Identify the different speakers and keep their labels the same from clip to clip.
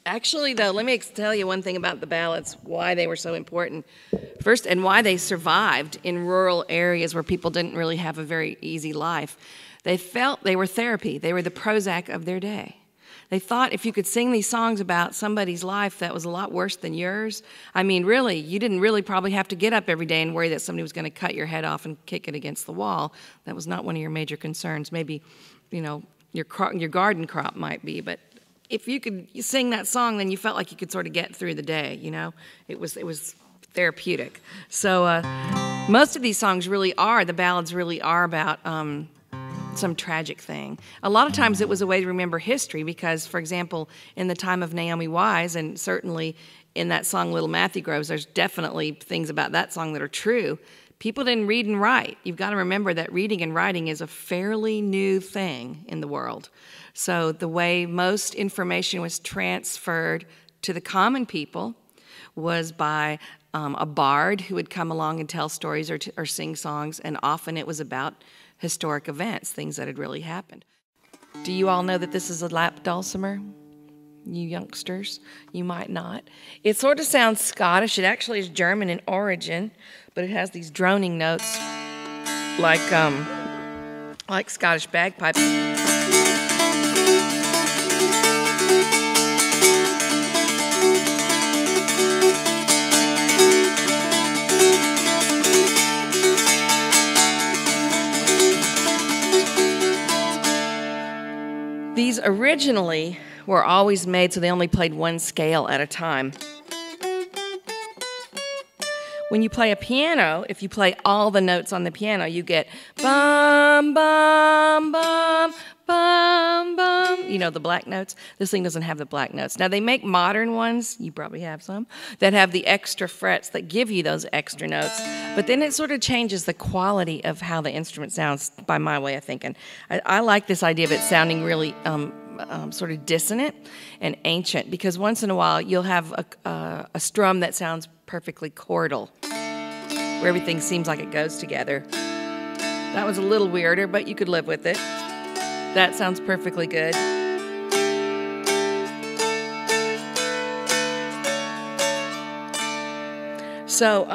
Speaker 1: Actually, though, let me tell you one thing about the ballads, why they were so important. First, and why they survived in rural areas where people didn't really have a very easy life. They felt they were therapy. They were the Prozac of their day. They thought if you could sing these songs about somebody's life that was a lot worse than yours, I mean, really, you didn't really probably have to get up every day and worry that somebody was going to cut your head off and kick it against the wall. That was not one of your major concerns. Maybe, you know, your garden crop might be, but if you could sing that song, then you felt like you could sort of get through the day, you know? It was therapeutic. So most of these songs really are, the ballads really are about some tragic thing. A lot of times it was a way to remember history because, for example, in the time of Naomi Wise, and certainly in that song Little Matthew Groves, there's definitely things about that song that are true. People didn't read and write. You've got to remember that reading and writing is a fairly new thing in the world. So the way most information was transferred to the common people was by a bard who would come along and tell stories or sing songs, and often it was about historic events, things that had really happened. Do you all know that this is a lap dulcimer? You youngsters, you might not. It sort of sounds Scottish. It actually is German in origin, but it has these droning notes like Scottish bagpipes. These originally were always made so they only played one scale at a time. When you play a piano, if you play all the notes on the piano, you get bum, bum, bum, bum, bum. You know, the black notes. This thing doesn't have the black notes. Now, they make modern ones, you probably have some, that have the extra frets that give you those extra notes. But then it sort of changes the quality of how the instrument sounds, by my way of thinking. I like this idea of it sounding really sort of dissonant and ancient, because once in a while you'll have a strum that sounds perfectly chordal, where everything seems like it goes together. That was a little weirder, but you could live with it. That sounds perfectly good. So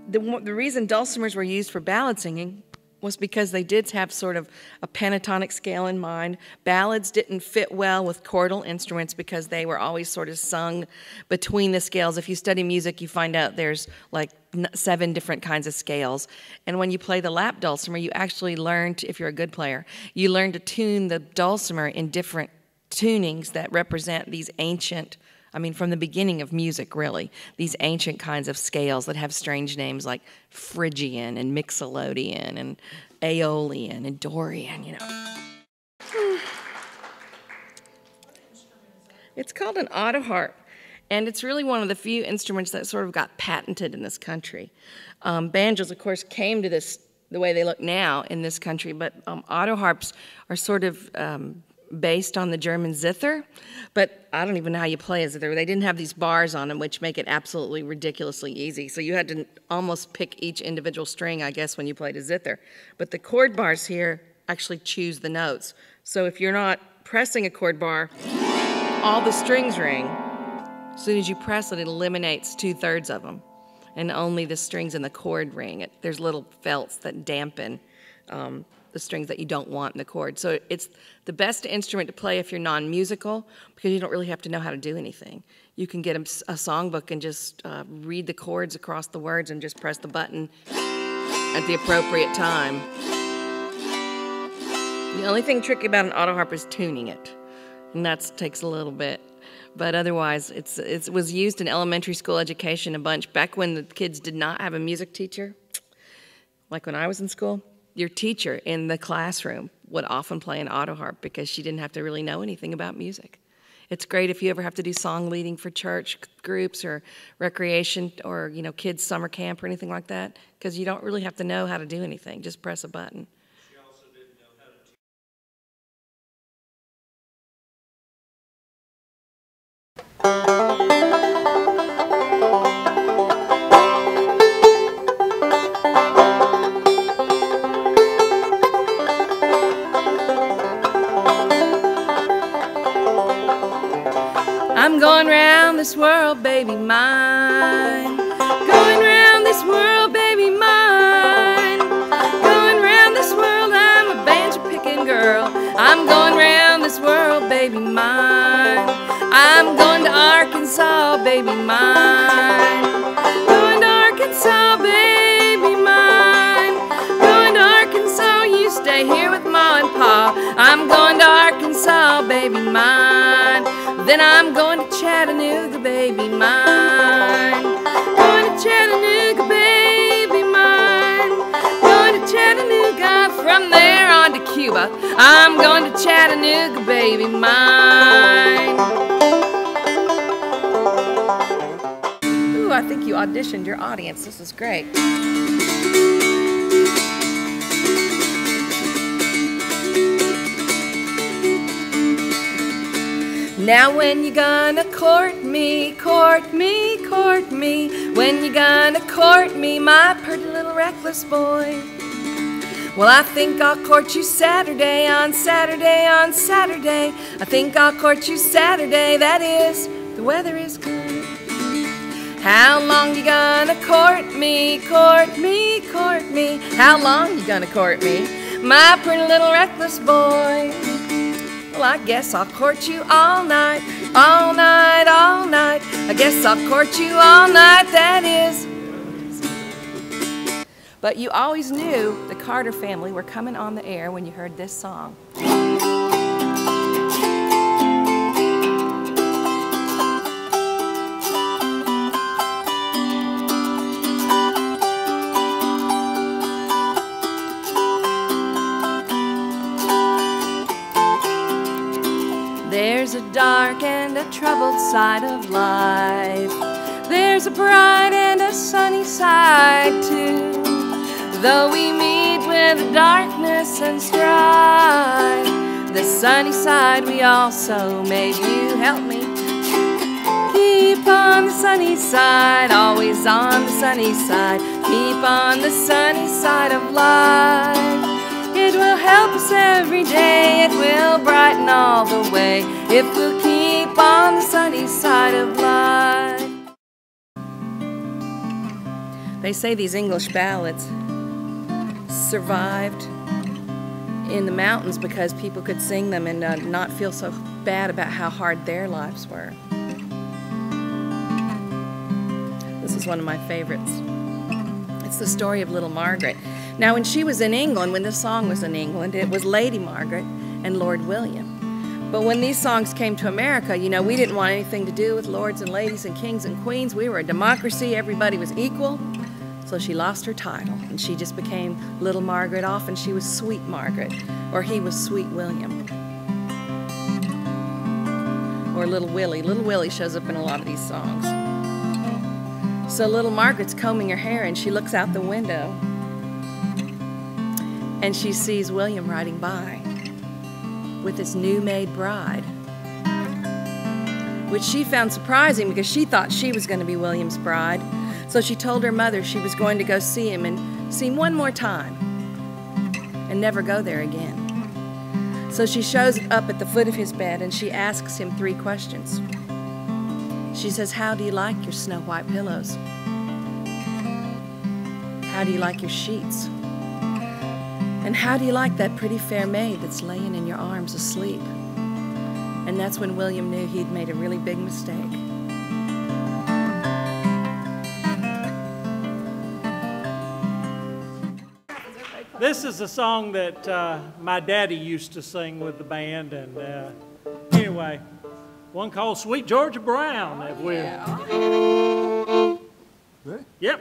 Speaker 1: the reason dulcimers were used for ballad singing was because they did have sort of a pentatonic scale in mind. Ballads didn't fit well with chordal instruments because they were always sort of sung between the scales. If you study music, you find out there's like 7 different kinds of scales. And when you play the lap dulcimer, you actually learn, if you're a good player, you learn to tune the dulcimer in different tunings that represent these ancient, I mean, from the beginning of music, really, these ancient kinds of scales that have strange names like Phrygian and Mixolydian and Aeolian and Dorian, you know. It's called an Autoharp, and it's really one of the few instruments that sort of got patented in this country. Banjos, of course, came to this the way they look now in this country, but Autoharps are sort of based on the German zither, but I don't even know how you play a zither. They didn't have these bars on them, which make it absolutely ridiculously easy. So you had to almost pick each individual string, I guess, when you played a zither. But the chord bars here actually choose the notes. So if you're not pressing a chord bar, all the strings ring. As soon as you press it, it eliminates 2/3 of them, and only the strings in the chord ring. There's little felts that dampen the strings that you don't want in the chord. So it's the best instrument to play if you're non-musical, because you don't really have to know how to do anything. You can get a songbook and just read the chords across the words and just press the button at the appropriate time. The only thing tricky about an autoharp is tuning it, and that takes a little bit. But otherwise, it was used in elementary school education a bunch. Back when the kids did not have a music teacher, like when I was in school, your teacher in the classroom would often play an autoharp because she didn't have to really know anything about music. It's great if you ever have to do song leading for church groups or recreation or, you know, kids' summer camp or anything like that, because you don't really have to know how to do anything. Just press a button.
Speaker 2: She also didn't know how to
Speaker 1: I'm going round this world, baby mine. Going round this world, baby mine. Going round this world, I'm a banjo picking girl. I'm going round this world, baby mine. I'm going to Arkansas, baby mine. Going to Arkansas, baby mine. Going to Arkansas, you stay here with Ma and Pa. I'm going to Arkansas, baby mine. Then I'm going to Chattanooga, baby mine. Going to Chattanooga, baby mine. Going to Chattanooga, from there on to Cuba. I'm going to Chattanooga, baby mine. Ooh, I think you auditioned your audience. This is great. Now when you gonna court me, court me, court me? When you gonna court me, my pretty little reckless boy? Well, I think I'll court you Saturday, on Saturday, on Saturday. I think I'll court you Saturday, that is, the weather is good. How long you gonna court me, court me, court me? How long you gonna court me, my pretty little reckless boy? Well, I guess I'll court you all night, all night, all night. I guess I'll court you all night, that is. But you always knew the Carter family were coming on the air when you heard this song. There's a dark and a troubled side of life. There's a bright and a sunny side too. Though we meet with darkness and strife, the sunny side we also made. You help me. Keep on the sunny side, always on the sunny side. Keep on the sunny side of life. It will help us every day, it will brighten all the way, if we'll keep on the sunny side of life. They say these English ballads survived in the mountains because people could sing them and not feel so bad about how hard their lives were. This is one of my favorites. It's the story of little Margaret. Now, when she was in England, when this song was in England, it was Lady Margaret and Lord William. But when these songs came to America, you know, we didn't want anything to do with lords and ladies and kings and queens. We were a democracy, everybody was equal. So she lost her title, and she just became Little Margaret off, and she was Sweet Margaret, or he was Sweet William. Or Little Willie. Little Willie shows up in a lot of these songs. So little Margaret's combing her hair, and she looks out the window, and she sees William riding by with his new-made bride, which she found surprising because she thought she was going to be William's bride. So she told her mother she was going to go see him and see him one more time and never go there again. So she shows up at the foot of his bed and she asks him 3 questions. She says, how do you like your snow white pillows? How do you like your sheets? And how do you like that pretty fair maid that's laying in your arms asleep? And that's when William knew he'd made a really big mistake.
Speaker 2: This is a song that my daddy used to sing with the band, and anyway, one called Sweet Georgia Brown. If we're... Yeah. Yep.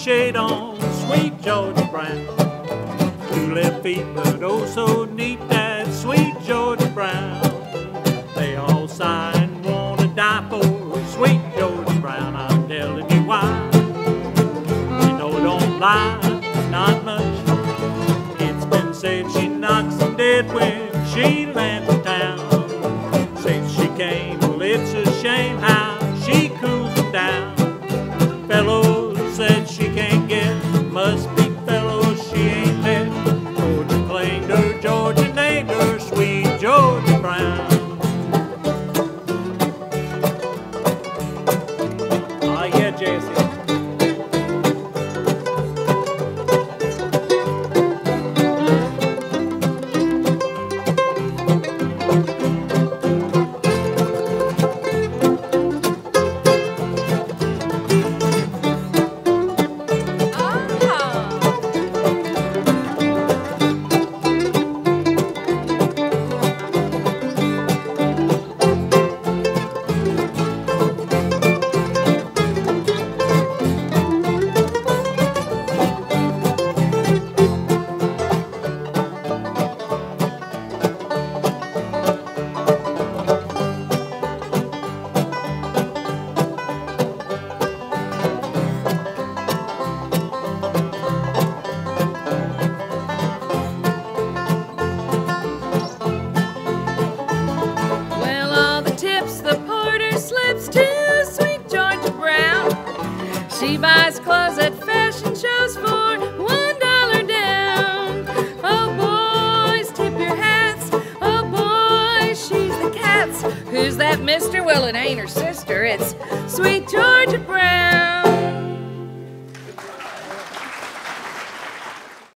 Speaker 2: shade on sweet Georgia Brown. 2 left feet, but oh so neat, that sweet Georgia Brown. They all sign, wanna die for sweet Georgia Brown. I'm telling you why. You know it don't lie, not much. It's been said she knocks them dead when she lands in town. Since she came, well it's a shame how she cools them down. Fellows said she can't get, must be fellows she ain't met. Georgia claimed her, Georgia named her sweet Georgia Brown. Oh yeah, Jesse.
Speaker 1: She buys clothes at fashion shows for $1 down. Oh boys, tip your hats. Oh boys, she's the cats. Who's that mister? Well, it ain't her sister. It's sweet Georgia Brown.